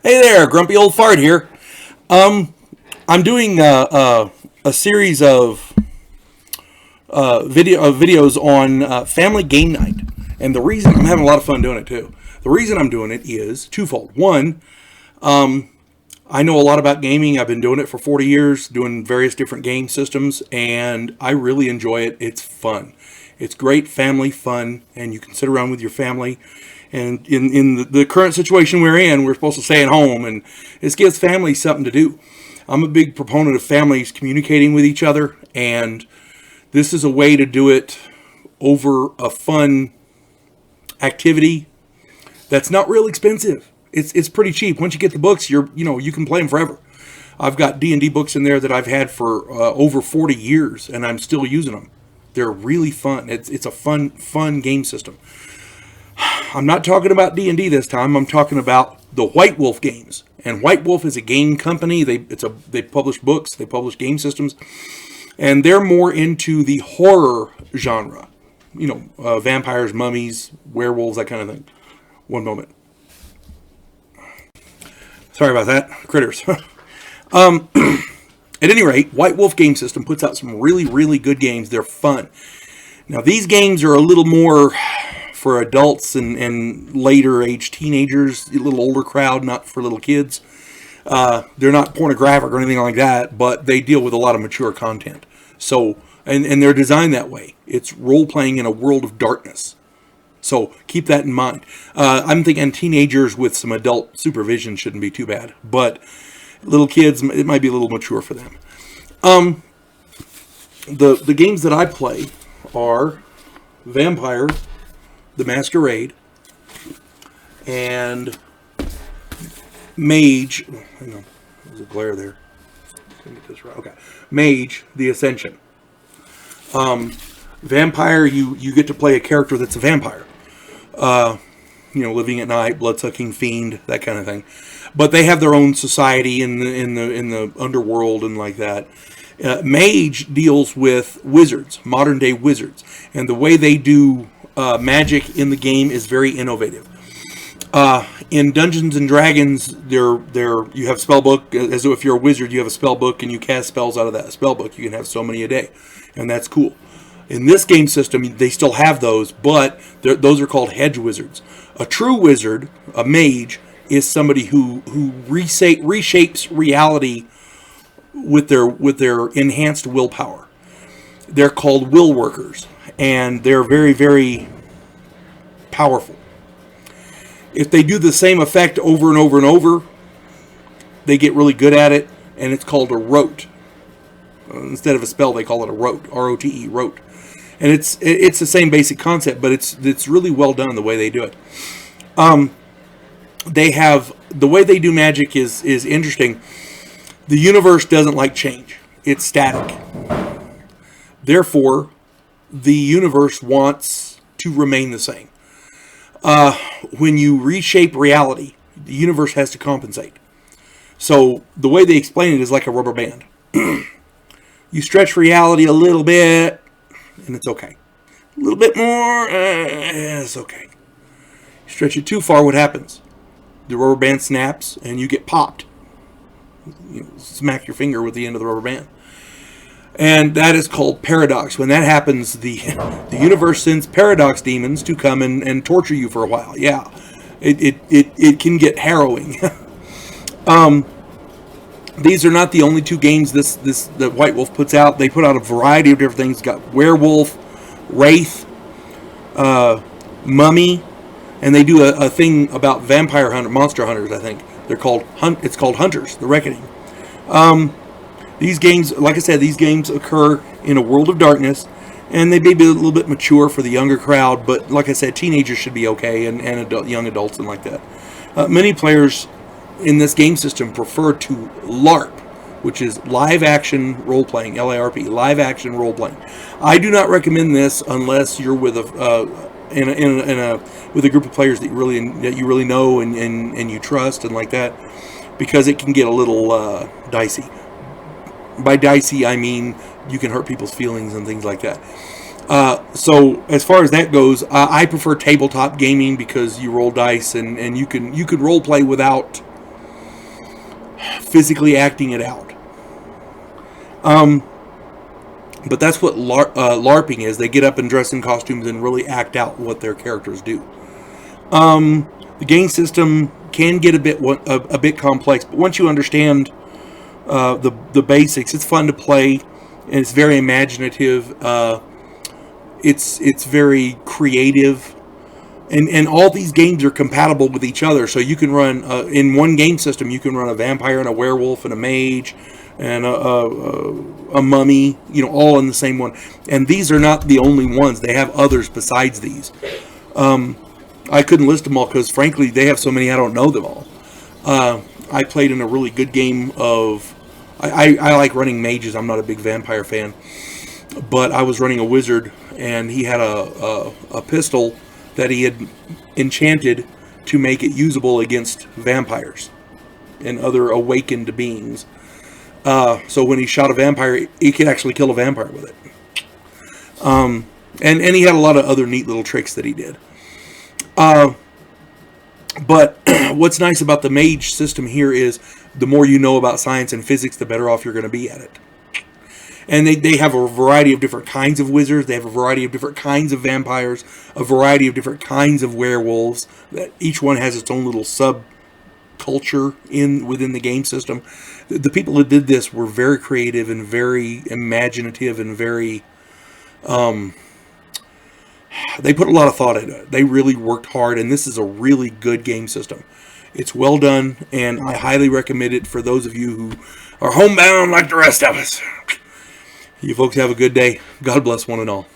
Hey there, Grumpy Old Fart here. I'm doing a series of videos on family game night, and the reason I'm having a lot of fun doing it too. The reason I'm doing it is twofold. One, I know a lot about gaming. I've been doing it for 40 years, doing various different game systems, and I really enjoy it. It's fun. It's great family fun, and you can sit around with your family. And in the current situation we're in, we're supposed to stay at home, and this gives families something to do. I'm a big proponent of families communicating with each other, and this is a way to do it over a fun activity that's not real expensive. It's pretty cheap. Once you get the books, you can play them forever. I've got D&D books in there that I've had for over 40 years, and I'm still using them. They're really fun. It's a fun game system. I'm not talking about D&D this time. I'm talking about the White Wolf games. And White Wolf is a game company. They publish books. They publish game systems, and they're more into the horror genre. Vampires, mummies, werewolves, that kind of thing. One moment. Sorry about that. Critters. At any rate, White Wolf Game System puts out some really, really good games. They're fun. Now, these games are a little more for adults and later age teenagers, a little older crowd, not for little kids. They're not pornographic or anything like that, but they deal with a lot of mature content. So, and they're designed that way. It's role-playing in a world of darkness. So keep that in mind. I'm thinking teenagers with some adult supervision shouldn't be too bad, but little kids, it might be a little mature for them. The games that I play are Vampire, the Masquerade, and Mage. Hang on, there's a glare there. Let me get this right. Okay, Mage, the Ascension. Vampire, you get to play a character that's a vampire. Living at night, blood-sucking fiend, that kind of thing. But they have their own society in the underworld and like that. Mage deals with wizards, modern-day wizards, and the way they do magic in the game is very innovative. In Dungeons and Dragons, you have spell book. As if you're a wizard, you have a spell book, and you cast spells out of that spell book. You can have so many a day, and that's cool. In this game system, they still have those, but those are called hedge wizards. A true wizard, a mage, is somebody who reshapes reality with their enhanced willpower. They're called will workers, and they're very, very powerful. If they do the same effect over and over and over, they get really good at it, and it's called a rote. Instead of a spell, they call it a rote, R-O-T-E, rote. And it's the same basic concept, but it's really well done the way they do it. They have the way they do magic is interesting. The universe doesn't like change; it's static. Therefore, the universe wants to remain the same. When you reshape reality, the universe has to compensate. So the way they explain it is like a rubber band. You stretch reality a little bit, and it's okay. A little bit more, it's okay. You stretch it too far, what happens? The rubber band snaps, and you get popped. Smack your finger with the end of the rubber band. And that is called paradox. When that happens, the universe sends paradox demons to come and torture you for a while. Yeah, it can get harrowing. These are not the only two games that White Wolf puts out. They put out a variety of different things. Got Werewolf, Wraith, Mummy, and they do a thing about monster hunters. I think they're called It's called Hunters, the Reckoning. These games, like I said, these games occur in a world of darkness, and they may be a little bit mature for the younger crowd. But like I said, teenagers should be okay, and young adults and like that. Many players in this game system prefer to LARP, which is live action role playing, LARP, live action role playing. I do not recommend this unless you're with with a group of players that you really know and you trust and like that, because it can get a little dicey. By dicey, I mean you can hurt people's feelings and things like that. So as far as that goes, I prefer tabletop gaming because you roll dice and you can role play without physically acting it out. But that's what LARPing is. They get up and dress in costumes and really act out what their characters do. The game system can get a bit complex, but once you understand the basics, it's fun to play, and it's very imaginative. It's very creative, and all these games are compatible with each other. So you can run in one game system. You can run a vampire and a werewolf and a mage and a mummy, all in the same one. And these are not the only ones. They have others besides these. I couldn't list them all because, frankly, they have so many I don't know them all. I played in a really good game of... I like running mages. I'm not a big vampire fan. But I was running a wizard, and he had a pistol that he had enchanted to make it usable against vampires and other awakened beings. So when he shot a vampire, he could actually kill a vampire with it. And he had a lot of other neat little tricks that he did. But what's nice about the mage system here is the more you know about science and physics, the better off you're going to be at it. And they have a variety of different kinds of wizards. They have a variety of different kinds of vampires, a variety of different kinds of werewolves. That each one has its own little subculture within the game system. The people who did this were very creative and very imaginative and very... they put a lot of thought into it. They really worked hard, and this is a really good game system. It's well done, and I highly recommend it for those of you who are homebound like the rest of us. You folks have a good day. God bless one and all.